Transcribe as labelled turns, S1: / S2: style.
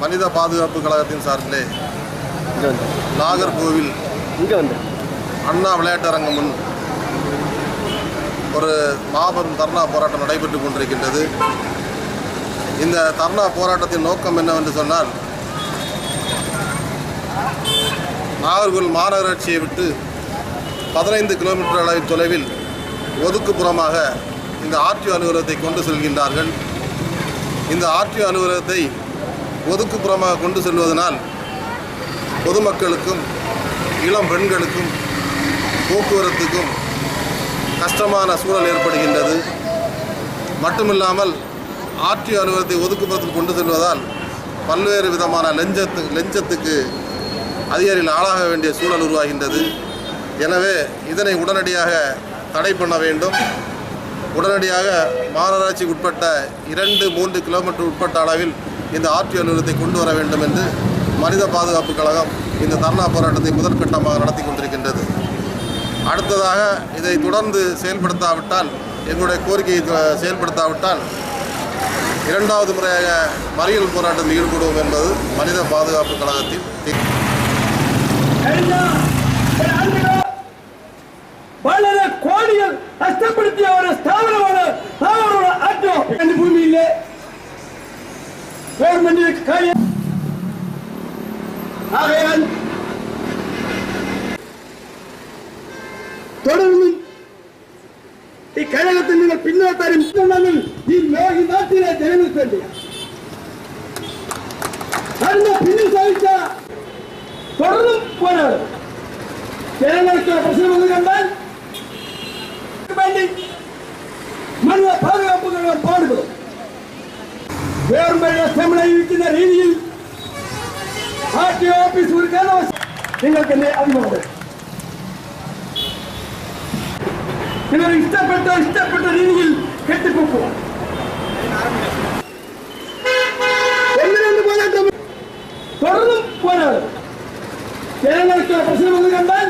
S1: மனித பாதுகாப்பு கழகத்தின் சார்பிலே நாகர்கோவில் அண்ணா விளையாட்டரங்கம் முன் ஒரு மாபெரும் தர்ணா போராட்டம் நடைபெற்றுக் கொண்டிருக்கின்றது. இந்த தர்ணா போராட்டத்தின் நோக்கம் என்னவென்று சொன்னால், நாகர்கோவில் மாநகராட்சியை விட்டு 15 கிலோமீட்டர் அளவில் தொலைவில் ஒதுக்குப்புறமாக இந்த ஆர்டிஓ அலுவலகத்தை கொண்டு செல்கின்றார்கள். இந்த ஆர்டிஓ அலுவலகத்தை ஒதுக்குப்புறமாக கொண்டு செல்வதனால் பொதுமக்களுக்கும் இளம் பெண்களுக்கும் போக்குவரத்துக்கும் கஷ்டமான சூழல் ஏற்படுகின்றது. மட்டுமில்லாமல் ஆர்டிஓ அலுவலகத்தை ஒதுக்குப்புறத்தில் கொண்டு செல்வதால் பல்வேறு விதமான லஞ்சத்துக்கு அதிகாரிகள் ஆளாக வேண்டிய சூழல் உருவாகின்றது. எனவே இதனை உடனடியாக தடை பண்ண வேண்டும். உடனடியாக மாநகராட்சிக்கு உட்பட்ட 2-3 கிலோமீட்டர் உட்பட்ட அளவில் இந்த ஆர்டிஓ அலுவலகத்தை கொண்டு வர வேண்டும் என்று மனித பாதுகாப்பு கழகம் இந்த தர்ணா போராட்டத்தை முதற்கட்டமாக நடத்தி கொண்டிருக்கின்றது. அடுத்ததாக இதை தொடர்ந்து செயல்படுத்தாவிட்டால், எங்களுடைய கோரிக்கையை செயல்படுத்தாவிட்டால் 2வது முறையாக மறியல் போராட்டத்தில் ஈடுபடுவோம் என்பது மனித பாதுகாப்பு கழகத்தின் தீர்ப்பு.
S2: വളരെ കോടികൾ നഷ്ടപ്പെടുത്തിയ ഒരു സ്ഥാപനമാണ് ആർടിഒ. ഭൂമിയിലെ ഗവൺമെന്റിന് കാര്യം ആകയാൽ തുടർന്നും ഈ കഴകത്തിൽ നിങ്ങൾ പിന്നോട്ടാരും ഈ നാട്ടിലെ ജനങ്ങൾക്ക് വേണ്ടി അതിന്റെ പിന്നിൽ സാധിച്ച തുടർന്നും പോരാടും. ജനങ്ങൾക്ക് പ്രശ്നമെന്ന് കണ്ടാൽ മനിത പാതുകാപ്പ് കഴകം പാടുപെടും. ഗവൺമെന്റ് അസംബ്ലി ഇരിക്കുന്ന രീതിയിൽ ആർടിഒ ഓഫീസ് ഒരുക്കാൻ നിങ്ങൾക്ക് എന്നെ അറിവുണ്ട്. നിങ്ങൾ ഇഷ്ടപ്പെട്ട രീതിയിൽ കെട്ടിപ്പൊക്കുക. എങ്ങനെയൊന്ന് പോരാട്ടം തുടർന്നും പോരാടും. ജനങ്ങൾക്ക് പ്രശ്നമെന്ന് കണ്ടാൽ